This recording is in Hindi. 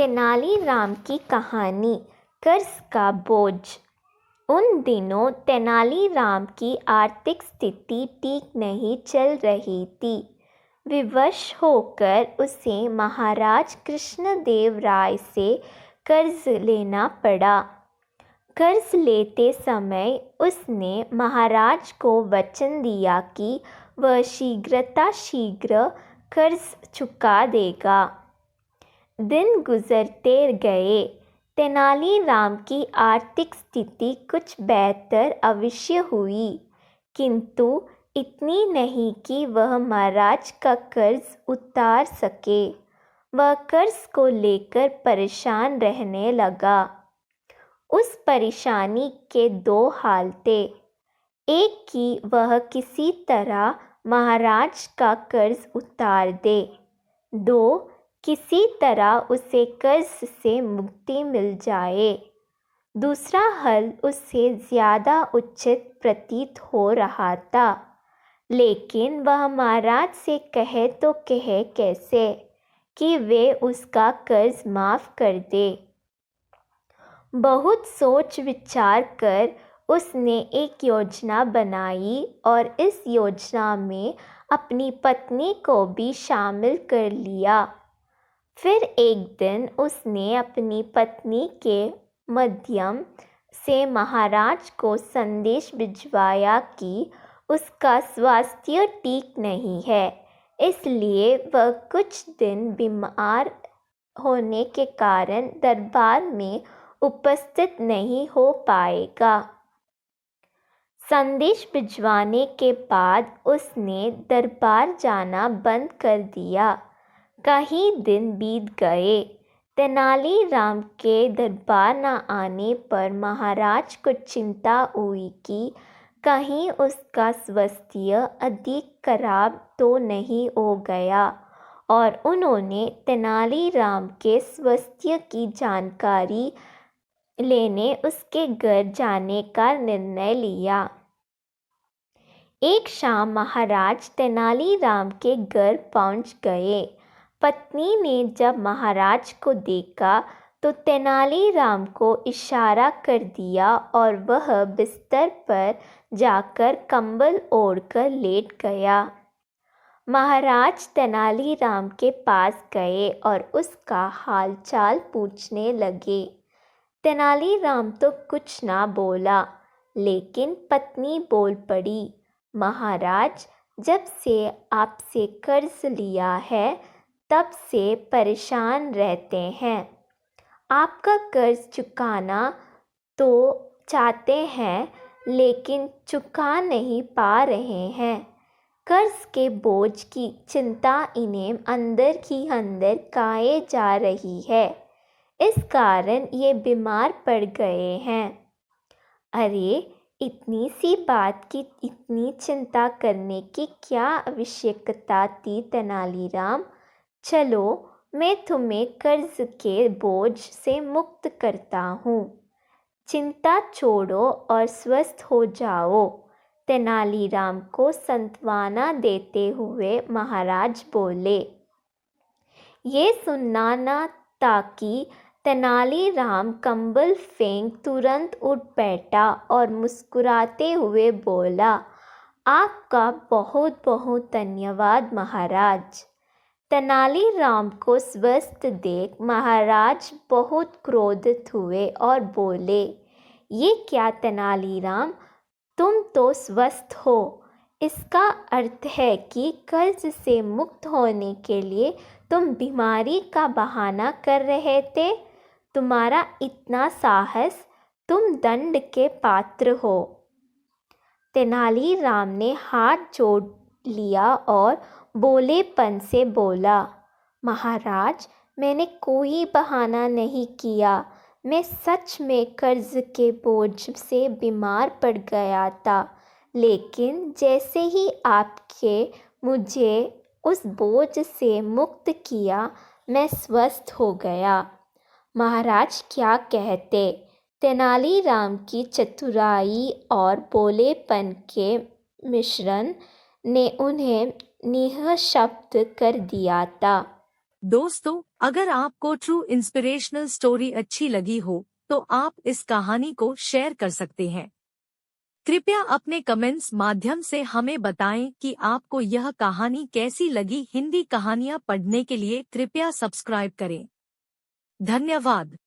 तेनालीराम की कहानी कर्ज का बोझ। उन दिनों तेनालीराम की आर्थिक स्थिति ठीक नहीं चल रही थी। विवश होकर उसे महाराज कृष्णदेव राय से कर्ज लेना पड़ा। कर्ज लेते समय उसने महाराज को वचन दिया कि वह शीघ्र कर्ज चुका देगा। दिन गुजरते गए। तेनालीराम की आर्थिक स्थिति कुछ बेहतर अवश्य हुई, किंतु इतनी नहीं कि वह महाराज का कर्ज उतार सके। वह कर्ज को लेकर परेशान रहने लगा। उस परेशानी के दो हाल थे। एक कि वह किसी तरह महाराज का कर्ज उतार दे, दो किसी तरह उसे कर्ज से मुक्ति मिल जाए। दूसरा हल उससे ज़्यादा उचित प्रतीत हो रहा था, लेकिन वह महाराज से कहे तो कहे कैसे कि वे उसका कर्ज माफ़ कर दे। बहुत सोच विचार कर उसने एक योजना बनाई और इस योजना में अपनी पत्नी को भी शामिल कर लिया। फिर एक दिन उसने अपनी पत्नी के माध्यम से महाराज को संदेश भिजवाया कि उसका स्वास्थ्य ठीक नहीं है, इसलिए वह कुछ दिन बीमार होने के कारण दरबार में उपस्थित नहीं हो पाएगा। संदेश भिजवाने के बाद उसने दरबार जाना बंद कर दिया। कई दिन बीत गए। तेनालीराम के दरबार न आने पर महाराज को चिंता हुई कि कहीं उसका स्वास्थ्य अधिक खराब तो नहीं हो गया, और उन्होंने तेनालीराम के स्वास्थ्य की जानकारी लेने उसके घर जाने का निर्णय लिया। एक शाम महाराज तेनालीराम के घर पहुंच गए। पत्नी ने जब महाराज को देखा तो तेनालीराम को इशारा कर दिया और वह बिस्तर पर जाकर कंबल ओढ़कर लेट गया। महाराज तेनालीराम के पास गए और उसका हालचाल पूछने लगे। तेनालीराम तो कुछ ना बोला, लेकिन पत्नी बोल पड़ी, महाराज, जब से आपसे कर्ज लिया है तब से परेशान रहते हैं। आपका कर्ज चुकाना तो चाहते हैं, लेकिन चुका नहीं पा रहे हैं। कर्ज के बोझ की चिंता इन्हें अंदर ही अंदर खाए जा रही है। इस कारण ये बीमार पड़ गए हैं। अरे, इतनी सी बात की इतनी चिंता करने की क्या आवश्यकता थी तेनालीराम? चलो, मैं तुम्हें कर्ज के बोझ से मुक्त करता हूँ। चिंता छोड़ो और स्वस्थ हो जाओ। तेनालीराम को सांत्वना देते हुए महाराज बोले। ये सुनना न था कि तेनालीराम कंबल फेंक तुरंत उठ बैठा और मुस्कुराते हुए बोला, आपका बहुत बहुत धन्यवाद महाराज। तेनालीराम को स्वस्थ देख महाराज बहुत क्रोधित हुए और बोले, ये क्या तेनालीराम, तुम तो स्वस्थ हो। इसका अर्थ है कि कर्ज से मुक्त होने के लिए तुम बीमारी का बहाना कर रहे थे। तुम्हारा इतना साहस, तुम दंड के पात्र हो। तेनालीराम ने हाथ जोड़ लिया और बोलेपन से बोला, महाराज, मैंने कोई बहाना नहीं किया। मैं सच में कर्ज के बोझ से बीमार पड़ गया था, लेकिन जैसे ही आपके मुझे उस बोझ से मुक्त किया, मैं स्वस्थ हो गया। महाराज क्या कहते? तेनालीराम की चतुराई और भोलेपन के मिश्रण ने उन्हें निःशब्द कर दिया था। दोस्तों, अगर आपको ट्रू इंस्पिरेशनल स्टोरी अच्छी लगी हो तो आप इस कहानी को शेयर कर सकते हैं। कृपया अपने कमेंट्स माध्यम से हमें बताएं कि आपको यह कहानी कैसी लगी। हिंदी कहानियाँ पढ़ने के लिए कृपया सब्सक्राइब करें। धन्यवाद।